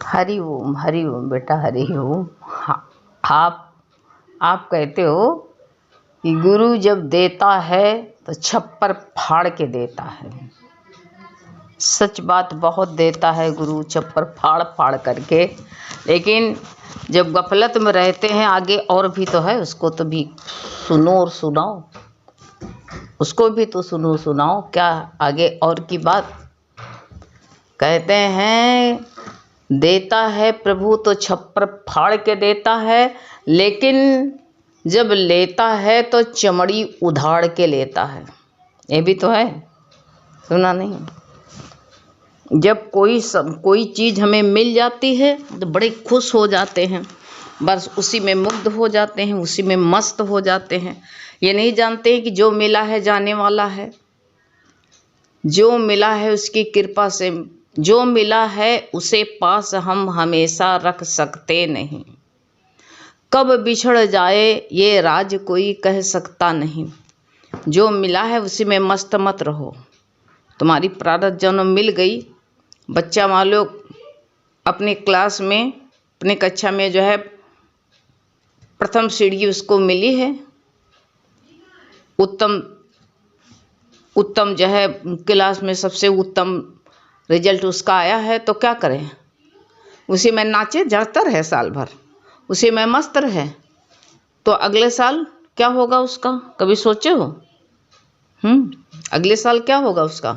हरि ओम बेटा, हरि ओम। हाँ, आप कहते हो कि गुरु जब देता है तो छप्पर फाड़ के देता है। सच बात, बहुत देता है गुरु छप्पर फाड़ फाड़ करके, लेकिन जब गफलत में रहते हैं आगे और भी तो है, उसको तो भी सुनो और सुनाओ, उसको भी तो सुनो सुनाओ। क्या आगे और की बात कहते हैं, देता है प्रभु तो छप्पर फाड़ के देता है, लेकिन जब लेता है तो चमड़ी उधाड़ के लेता है। ये भी तो है, सुना नहीं? जब कोई चीज़ हमें मिल जाती है तो बड़े खुश हो जाते हैं, बस उसी में मुग्ध हो जाते हैं, उसी में मस्त हो जाते हैं। ये नहीं जानते हैं कि जो मिला है जाने वाला है, जो मिला है उसकी कृपा से, जो मिला है उसे पास हम हमेशा रख सकते नहीं। कब बिछड़ जाए ये राज कोई कह सकता नहीं। जो मिला है उसी में मस्त मत रहो। तुम्हारी प्रारब्ध जन्म मिल गई। बच्चा मान लो अपनी क्लास में, अपनी कक्षा में जो है प्रथम सीढ़ी उसको मिली है, उत्तम जो है क्लास में सबसे उत्तम रिजल्ट उसका आया है, तो क्या करें? उसी में नाचे जड़ता रहे साल भर, उसी में मस्त रहे, तो अगले साल क्या होगा उसका? कभी सोचे हो? अगले साल क्या होगा उसका?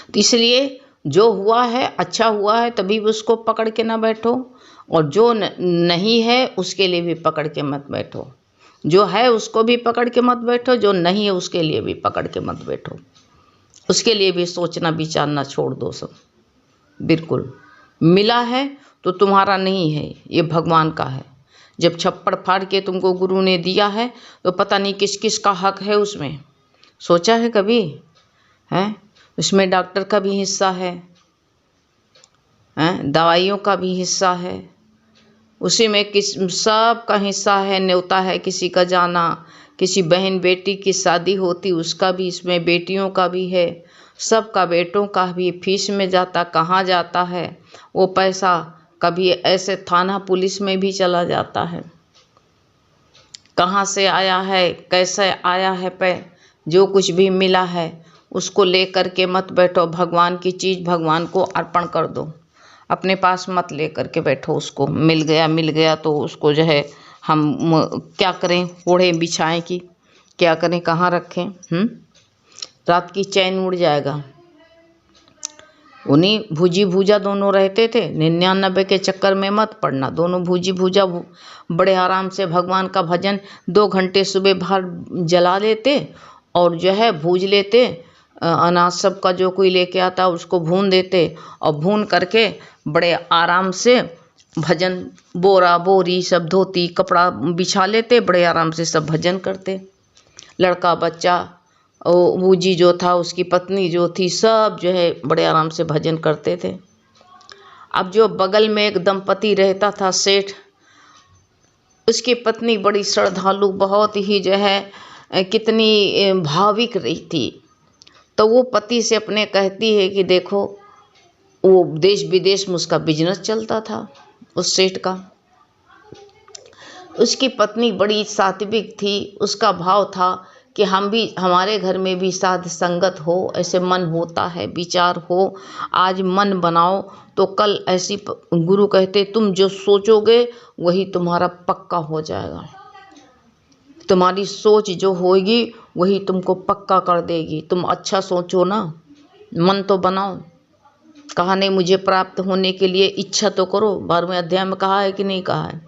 तो इसलिए जो हुआ है अच्छा हुआ है, तभी उसको पकड़ के ना बैठो, और जो नहीं है उसके लिए भी पकड़ के मत बैठो। जो है उसको भी पकड़ के मत बैठो, जो नहीं है उसके लिए भी पकड़ के मत बैठो। उसके लिए भी सोचना विचारना छोड़ दो सब। बिल्कुल मिला है तो तुम्हारा नहीं है, ये भगवान का है। जब छप्पड़ फाड़ के तुमको गुरु ने दिया है तो पता नहीं किस किस का हक है उसमें। सोचा है कभी? हैं? उसमें डॉक्टर का भी हिस्सा है, दवाइयों का भी हिस्सा है, उसी में सब का हिस्सा है, न्योता है किसी का जाना, किसी बहन बेटी की शादी होती उसका भी, इसमें बेटियों का भी है, सबका, बेटों का भी फीस में जाता, कहाँ जाता है वो पैसा? कभी ऐसे थाना पुलिस में भी चला जाता है। कहाँ से आया है, कैसे आया है जो कुछ भी मिला है उसको ले कर के मत बैठो। भगवान की चीज़ भगवान को अर्पण कर दो, अपने पास मत ले कर के बैठो उसको। मिल गया तो उसको जो है हम क्या करें? ओढ़े बिछाएं कि क्या करें, कहाँ रखें? रात की चैन उड़ जाएगा। उन्हीं भूजी भूजा दोनों रहते थे, 99 के चक्कर में मत पड़ना। दोनों भूजी भूजा बड़े आराम से भगवान का भजन 2 घंटे सुबह बाहर जला लेते और जो है भूज लेते, अनाज सब का जो कोई लेके आता उसको भून देते, और भून करके बड़े आराम से भजन, बोरा बोरी सब धोती कपड़ा बिछा लेते, बड़े आराम से सब भजन करते। लड़का बच्चा, बूजी जो था, उसकी पत्नी जो थी, सब जो है बड़े आराम से भजन करते थे। अब जो बगल में एक दंपति रहता था सेठ, उसकी पत्नी बड़ी श्रद्धालु, बहुत ही जो है कितनी भाविक रही थी। तो वो पति से अपने कहती है कि देखो, वो देश विदेश में उसका बिजनेस चलता था उस सेठ का। उसकी पत्नी बड़ी सात्विक थी, उसका भाव था कि हम भी, हमारे घर में भी साध संगत हो, ऐसे मन होता है, विचार हो, आज मन बनाओ तो कल ऐसी, गुरु कहते तुम जो सोचोगे वही तुम्हारा पक्का हो जाएगा। तुम्हारी सोच जो होगी वही तुमको पक्का कर देगी। तुम अच्छा सोचो ना, मन तो बनाओ। कहा नहीं, मुझे प्राप्त होने के लिए इच्छा तो करो। 12वें अध्याय में कहा है कि नहीं कहा है?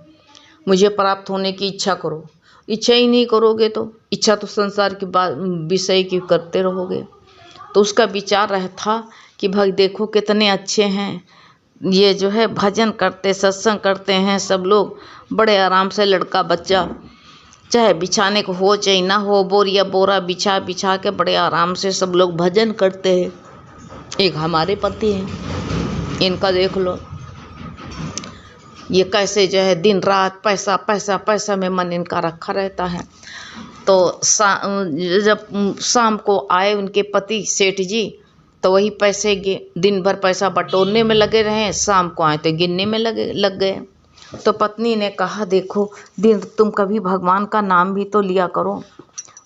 मुझे प्राप्त होने की इच्छा करो। इच्छा ही नहीं करोगे तो इच्छा तो संसार की विषय की करते रहोगे। तो उसका विचार रहता कि भाई देखो कितने अच्छे हैं ये, जो है भजन करते, सत्संग करते हैं सब लोग बड़े आराम से। लड़का बच्चा चाहे बिछाने को हो चाहे ना हो, बोरा बिछा बिछा के बड़े आराम से सब लोग भजन करते हैं। एक हमारे पति हैं, इनका देख लो, ये कैसे जो है दिन रात पैसा पैसा पैसा में मन इनका रखा रहता है। तो जब शाम को आए उनके पति सेठ जी, तो वही पैसे दिन भर पैसा बटोरने में लगे रहे, शाम को आए तो गिनने में लग गए। तो पत्नी ने कहा देखो दिन तुम कभी भगवान का नाम भी तो लिया करो,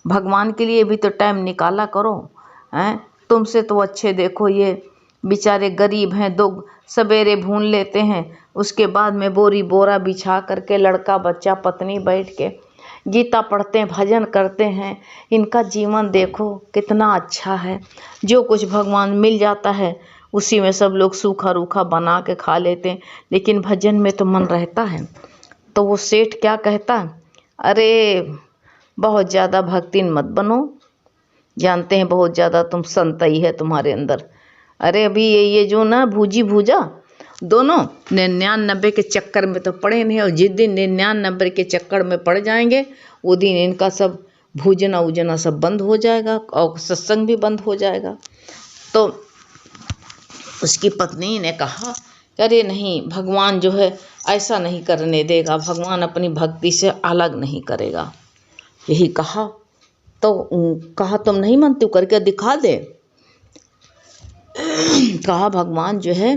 भगवान के लिए भी तो टाइम निकाला करो हैं। तुमसे तो अच्छे देखो ये बेचारे गरीब हैं, दो सवेरे भून लेते हैं, उसके बाद में बोरी बोरा बिछा करके लड़का बच्चा पत्नी बैठ के गीता पढ़ते हैं, भजन करते हैं। इनका जीवन देखो कितना अच्छा है। जो कुछ भगवान मिल जाता है उसी में सब लोग सूखा रूखा बना के खा लेते हैं, लेकिन भजन में तो मन रहता है। तो वो सेठ क्या कहता, अरे बहुत ज़्यादा भक्तिन मत बनो, जानते हैं बहुत ज़्यादा तुम संतई है तुम्हारे अंदर। अरे अभी ये जो ना भूजी भूजा दोनों 99 के चक्कर में तो पड़े नहीं, और जिस दिन 99 के चक्कर में पड़ जाएंगे वो दिन इनका सब भूजना उजना सब बंद हो जाएगा और सत्संग भी बंद हो जाएगा। तो उसकी पत्नी ने कहा अरे नहीं, भगवान जो है ऐसा नहीं करने देगा, भगवान अपनी भक्ति से अलग नहीं करेगा। यही कहा तो कहा तुम नहीं मानती करके दिखा दे। कहा भगवान जो है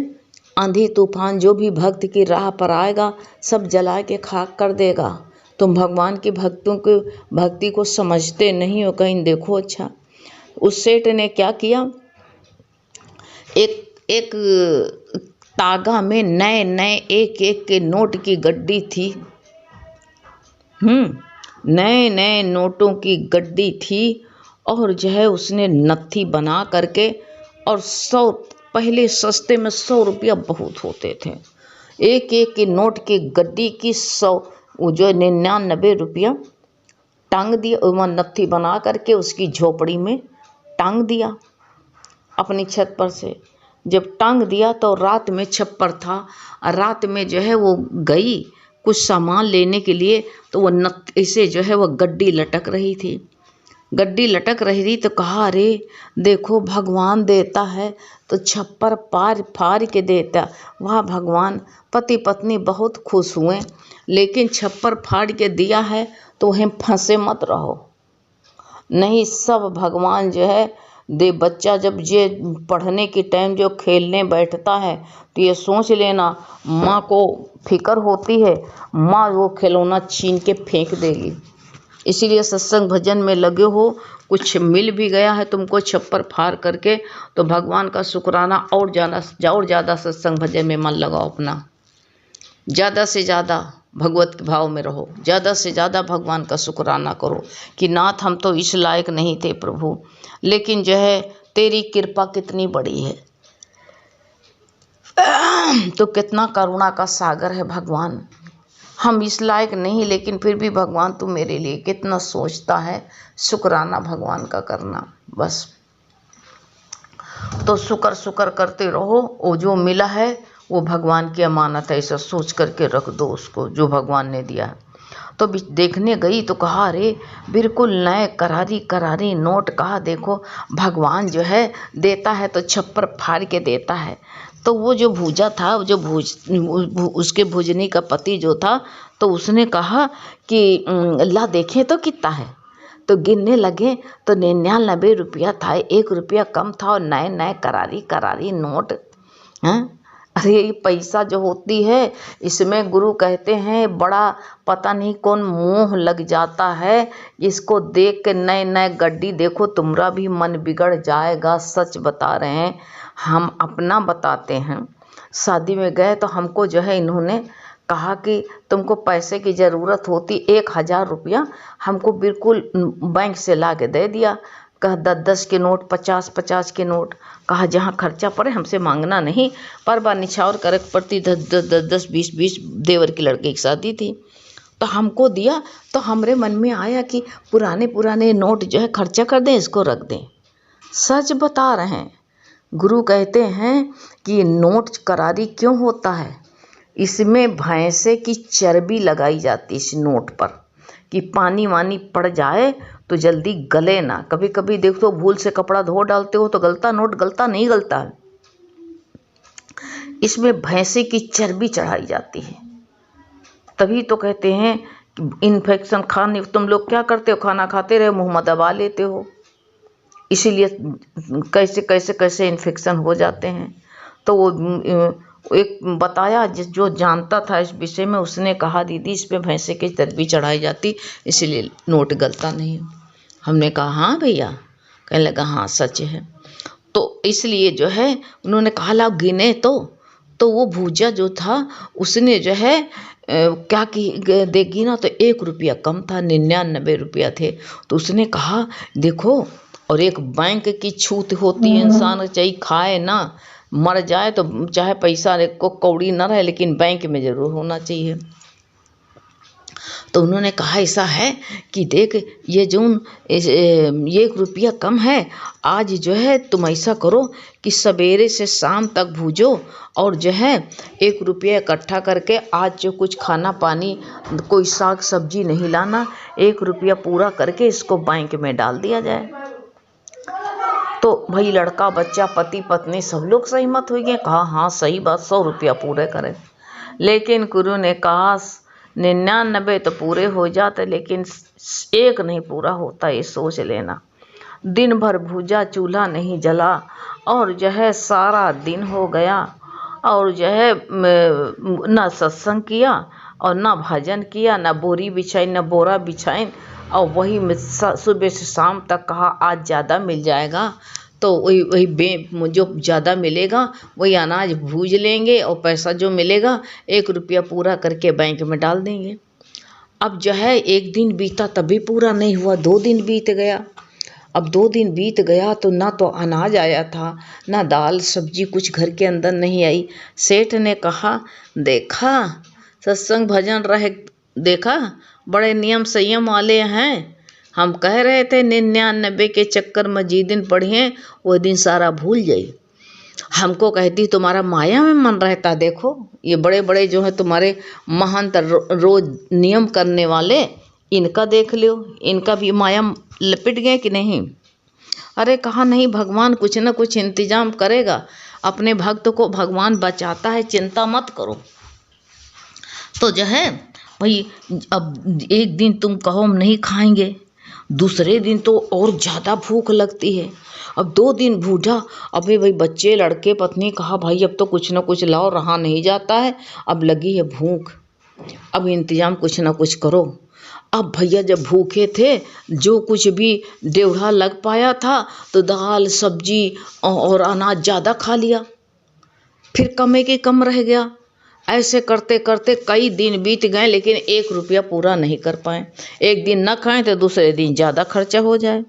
आंधी तूफान जो भी भक्त की राह पर आएगा सब जला के खाक कर देगा। तुम भगवान की भक्ति को समझते नहीं हो, कहीं देखो। अच्छा, उस सेठ ने क्या किया, एक तागा में नए नए एक एक के नोट की गड्डी थी। नए नए नोटों की गड्डी थी और जो है उसने नत्थी बना करके, और 100 पहले सस्ते में 100 रुपया बहुत होते थे, एक एक के नोट की गड्डी की 100 वो जो 99 रुपया टांग दिया, वह नत्थी बना करके उसकी झोपड़ी में टांग दिया अपनी छत पर से। जब टांग दिया तो रात में छप्पर था, रात में जो है वो गई कुछ सामान लेने के लिए, तो वो इसे जो है वो गड्डी लटक रही थी। गड्डी लटक रही थी तो कहा अरे देखो भगवान देता है तो छप्पर पार फाड़ के देता। वाह भगवान, पति पत्नी बहुत खुश हुए, लेकिन छप्पर फाड़ के दिया है तो वहीं फंसे मत रहो। नहीं, सब भगवान जो है दे। बच्चा जब ये पढ़ने के टाइम जो खेलने बैठता है तो ये सोच लेना माँ को फिक्र होती है, माँ वो खिलौना छीन के फेंक देगी। इसीलिए सत्संग भजन में लगे हो, कुछ मिल भी गया है तुमको छप्पर फाड़ करके, तो भगवान का शुक्राना और ज़्यादा सत्संग भजन में मन लगाओ अपना। ज़्यादा से ज़्यादा भगवत के भाव में रहो, ज़्यादा से ज़्यादा भगवान का शुक्राना करो कि नाथ हम तो इस लायक नहीं थे प्रभु, लेकिन जो है तेरी कृपा कितनी बड़ी है। तो कितना करुणा का सागर है भगवान। हम इस लायक नहीं, लेकिन फिर भी भगवान तू मेरे लिए कितना सोचता है। शुक्राना भगवान का करना बस। तो शुक्र करते रहो, वो जो मिला है वो भगवान की अमानत है, ऐसा सोच करके रख दो उसको जो भगवान ने दिया है। तो देखने गई तो कहा अरे बिल्कुल नए करारी करारी नोट। कहा देखो भगवान जो है देता है तो छप्पर फाड़ के देता है। तो वो जो भूजा था, जो उसके भूजनी का पति जो था, तो उसने कहा कि ला देखें तो कितना है। तो गिनने लगे तो 99 रुपया था, 1 रुपया कम था, और नए नए करारी करारी नोट हैं। अरे ये पैसा जो होती है इसमें गुरु कहते हैं बड़ा पता नहीं कौन मोह लग जाता है। इसको देख के नए नए गड्डी देखो तुम्हारा भी मन बिगड़ जाएगा। सच बता रहे हैं, हम अपना बताते हैं। शादी में गए तो हमको जो है इन्होंने कहा कि तुमको पैसे की ज़रूरत होती, 1000 रुपया हमको बिल्कुल बैंक से ला के दे दिया। कहा 10-10 के नोट, 50-50 के नोट। कहा जहाँ खर्चा पड़े हमसे मांगना नहीं, पर बार निछावर कर पड़ती। 10-10, 20-20 देवर की लड़के की शादी थी तो हमको दिया। तो हमरे मन में आया कि पुराने नोट जो है खर्चा कर दें, इसको रख दें। सच बता रहे हैं, गुरु कहते हैं कि नोट करारी क्यों होता है, इसमें भैंसे की चर्बी लगाई जाती इस नोट पर कि पानी वानी पड़ जाए तो जल्दी गले ना। कभी कभी देखो भूल से कपड़ा धो डालते हो तो गलता नोट, गलता नहीं गलता है। इसमें भैंसे की चर्बी चढ़ाई जाती है। तभी तो कहते हैं कि इन्फेक्शन खाने, तुम लोग क्या करते हो, खाना खाते रहे मुंह में दबा लेते हो, इसीलिए कैसे कैसे कैसे इन्फेक्शन हो जाते हैं। तो वो एक बताया जो जानता था इस विषय में, उसने कहा दीदी इस पे भैंसे की चर्बी चढ़ाई जाती, इसीलिए नोट गलता नहीं। हमने कहा हाँ भैया। कहने लगा हाँ सच है। तो इसलिए जो है उन्होंने कहा ला गिने तो वो भूजा जो था उसने जो है क्या कि देगी ना तो 1 रुपया कम था, 99 रुपया थे। तो उसने कहा देखो, और एक बैंक की छूट होती है, इंसान चाहे खाए ना मर जाए तो चाहे पैसा को कौड़ी ना रहे लेकिन बैंक में ज़रूर होना चाहिए। तो उन्होंने कहा ऐसा है कि देख ये जो 1 रुपया कम है, आज जो है तुम ऐसा करो कि सवेरे से शाम तक भूजो और जो है 1 रुपया इकट्ठा करके आज जो कुछ खाना पानी कोई साग सब्जी नहीं लाना, 1 रुपया पूरा करके इसको बैंक में डाल दिया जाए। तो भाई लड़का बच्चा पति पत्नी सब लोग सहमत हो गए, कहा हाँ सही बात 100 रुपया पूरे करें। लेकिन गुरु ने कहा 99 तो पूरे हो जाते लेकिन 1 नहीं पूरा होता, ये सोच लेना। दिन भर भूजा, चूल्हा नहीं जला और जो है सारा दिन हो गया और जो है ना सत्संग किया और ना भजन किया, ना बोरी बिछाई ना बोरा बिछाई, और वही सुबह से शाम तक कहा आज ज़्यादा मिल जाएगा तो वही जो ज़्यादा मिलेगा वही अनाज भूज लेंगे और पैसा जो मिलेगा 1 रुपया पूरा करके बैंक में डाल देंगे। अब जो है 1 दिन बीता तभी पूरा नहीं हुआ, 2 दिन बीत गया। अब 2 दिन बीत गया तो ना तो अनाज आया था, ना दाल सब्जी कुछ घर के अंदर नहीं आई। सेठ ने कहा देखा सत्संग भजन रहे, देखा बड़े नियम संयम वाले हैं, हम कह रहे थे 99 के चक्कर में जी दिन पढ़िए वो दिन सारा भूल जाई। हमको कहती तुम्हारा माया में मन रहता, देखो ये बड़े बड़े जो है तुम्हारे महंत रोज नियम करने वाले, इनका देख लो, इनका भी माया लपेट गए कि नहीं। अरे कहा नहीं, भगवान कुछ ना कुछ इंतजाम करेगा, अपने भक्त को भगवान बचाता है, चिंता मत करो। तो जो है भाई अब 1 दिन तुम कहो हम नहीं खाएंगे, दूसरे दिन तो और ज़्यादा भूख लगती है। अब 2 दिन भूखा, अबे भाई बच्चे लड़के पत्नी कहा भाई अब तो कुछ ना कुछ लाओ, रहा नहीं जाता है, अब लगी है भूख, अब इंतजाम कुछ ना कुछ करो। अब भैया जब भूखे थे जो कुछ भी डेढ़ा लग पाया था तो दाल सब्जी और अनाज ज़्यादा खा लिया, फिर कमे के कम रह गया। ऐसे करते करते कई दिन बीत गए लेकिन 1 रुपया पूरा नहीं कर पाए। 1 दिन न खाएं तो दूसरे दिन ज़्यादा खर्चा हो जाए।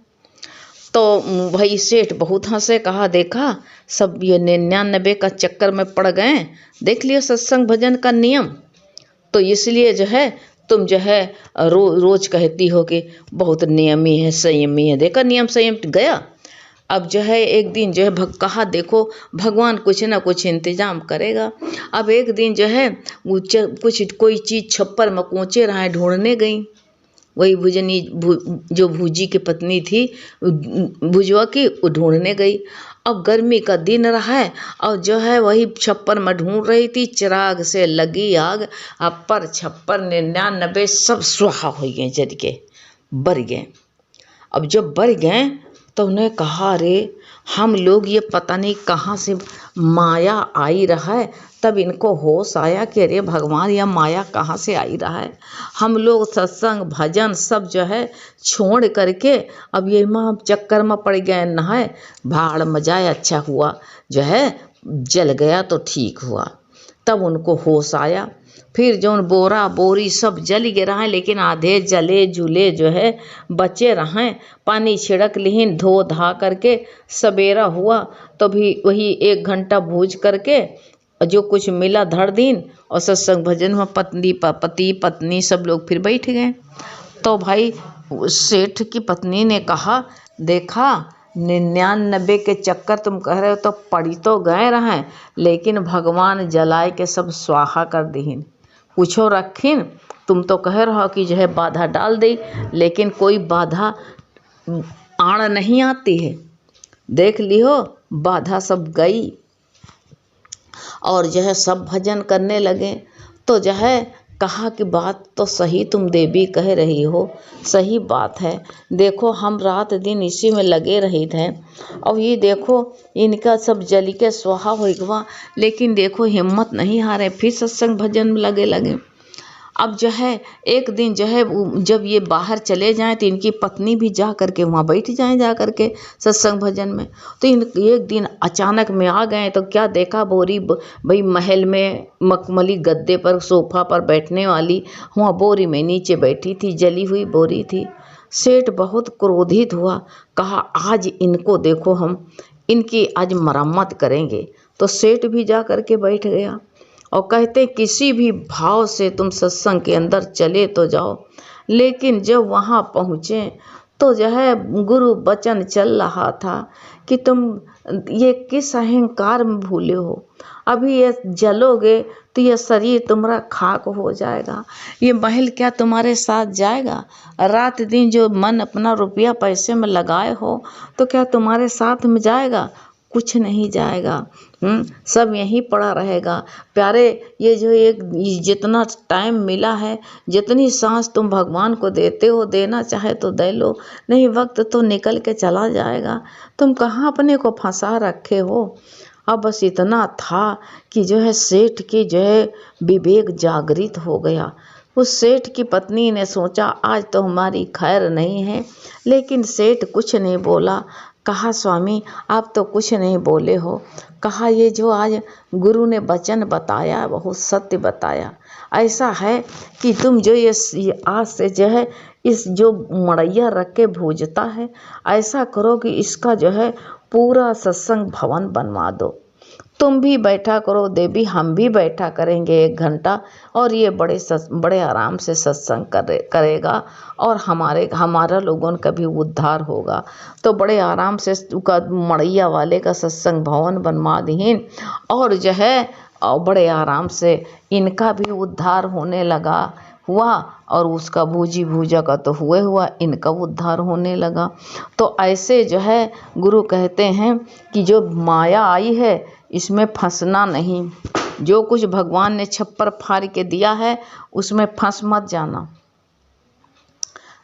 तो भाई सेठ बहुत हंसे, कहा देखा सब ये 99 का चक्कर में पड़ गए, देख लियो सत्संग भजन का नियम। तो इसलिए जो है तुम जो है रोज कहती हो कि बहुत नियमी है संयमी है, देखा नियम संयम गया। अब जो है 1 दिन जो है कहा देखो भगवान कुछ ना कुछ इंतजाम करेगा। अब 1 दिन जो है कुछ कोई चीज़ छप्पर में कोचे रहा ढूंढने गई, वही भुजनी जो भूजी की पत्नी थी भुजवा की, वो ढूंढने गई। अब गर्मी का दिन रहा है और जो है वही छप्पर में ढूंढ रही थी, चिराग से लगी आग, अब पर छप्पर 99 सब सुहा हो गए, जल के बर गए। अब जब बर गए तो उन्हें कहा अरे हम लोग ये पता नहीं कहाँ से माया आई रहा है, तब इनको होश आया कि अरे भगवान यह माया कहाँ से आई रहा है। हम लोग सत्संग भजन सब जो है छोड़ करके अब ये माँ चक्कर में पड़ गए, नहाए भाड़ मजाए, अच्छा हुआ जो है जल गया तो ठीक हुआ। तब उनको होश आया, फिर जो बोरा बोरी सब जल गिरा है लेकिन आधे जले झूले जो है बचे रहें, पानी छिड़क लिहिन धो धा करके। सवेरा हुआ तो भी वही 1 घंटा भूज करके जो कुछ मिला धर दिन, और सत्संग भजन में पति पत्नी सब लोग फिर बैठ गए। तो भाई सेठ की पत्नी ने कहा देखा 99 के चक्कर तुम कह रहे हो तो पड़ी तो गए रहें लेकिन भगवान जलाए के सब स्वाहा कर दीन, कुछो रखीन। तुम तो कह रहो कि जो है बाधा डाल दी लेकिन कोई बाधा आड़ नहीं आती है, देख लियो बाधा सब गई और जो है सब भजन करने लगे। तो जो है कहा कि बात तो सही तुम देवी कह रही हो, सही बात है। देखो हम रात दिन इसी में लगे रहे थे, और ये देखो इनका सब जल के स्वाहा हो गवा, लेकिन देखो हिम्मत नहीं हारे, फिर सत्संग भजन में लगे। अब जो है एक दिन जो है जब ये बाहर चले जाएं तो इनकी पत्नी भी जा करके वहाँ बैठ जाएं, जा करके सत्संग भजन में। तो एक दिन अचानक में आ गए तो क्या देखा, बोरी भाई महल में मखमली गद्दे पर सोफा पर बैठने वाली वहाँ बोरी में नीचे बैठी थी, जली हुई बोरी थी। सेठ बहुत क्रोधित हुआ, कहा आज इनको देखो हम इनकी आज मरम्मत करेंगे। तो सेठ भी जा करके बैठ गया और कहते किसी भी भाव से तुम सत्संग के अंदर चले तो जाओ, लेकिन जब वहाँ पहुँचे तो जो है गुरु वचन चल रहा था कि तुम ये किस अहंकार में भूले हो, अभी ये जलोगे तो ये शरीर तुम्हारा खाक हो जाएगा, ये महल क्या तुम्हारे साथ जाएगा, रात दिन जो मन अपना रुपया पैसे में लगाए हो तो क्या तुम्हारे साथ में जाएगा, कुछ नहीं जाएगा। सब यहीं पड़ा रहेगा। प्यारे ये जो एक जितना टाइम मिला है, जितनी सांस तुम भगवान को देते हो, देना चाहे तो दे लो, नहीं वक्त तो निकल के चला जाएगा, तुम कहाँ अपने को फंसा रखे हो। अब बस इतना था कि जो है सेठ की जो है विवेक जागृत हो गया। उस सेठ की पत्नी ने सोचा आज तो हमारी खैर नहीं है, लेकिन सेठ कुछ नहीं बोला। कहा स्वामी आप तो कुछ नहीं बोले हो। कहा ये जो आज गुरु ने वचन बताया बहुत सत्य बताया। ऐसा है कि तुम जो ये आज से जो है इस जो मड़ैया रख के भूजता है, ऐसा करो कि इसका जो है पूरा सत्संग भवन बनवा दो। तुम भी बैठा करो देवी, हम भी बैठा करेंगे 1 घंटा, और ये बड़े आराम से सत्संग करेगा और हमारा लोगों का भी उद्धार होगा। तो बड़े आराम से उसका मड़ैया वाले का सत्संग भवन बनवा दीन, और जो है बड़े आराम से इनका भी उद्धार होने लगा हुआ, और उसका भूजी भूजा का तो हुआ, इनका उद्धार होने लगा। तो ऐसे जो है गुरु कहते हैं कि जो माया आई है इसमें फंसना नहीं, जो कुछ भगवान ने छप्पर फाड़ के दिया है उसमें फंस मत जाना।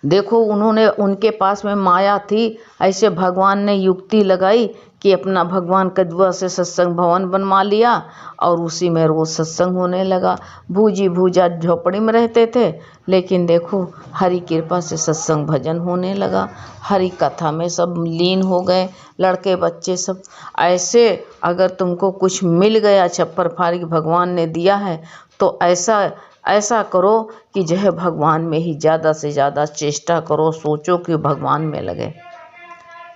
देखो उनके पास में माया थी, ऐसे भगवान ने युक्ति लगाई कि अपना भगवान कदुआ से सत्संग भवन बनवा लिया, और उसी में रोज सत्संग होने लगा। भूजी भूजा झोपड़ी में रहते थे, लेकिन देखो हरि कृपा से सत्संग भजन होने लगा, हरि कथा में सब लीन हो गए, लड़के बच्चे सब। ऐसे अगर तुमको कुछ मिल गया छप्पर फाड़ के भगवान ने दिया है, तो ऐसा करो कि जो है भगवान में ही ज़्यादा से ज़्यादा चेष्टा करो, सोचो कि भगवान में लगे,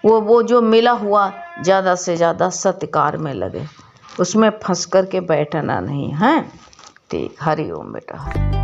वो जो मिला हुआ ज़्यादा से ज़्यादा सत्कार में लगे, उसमें फंस कर के बैठना नहीं है। ठीक, हरि ओम बेटा।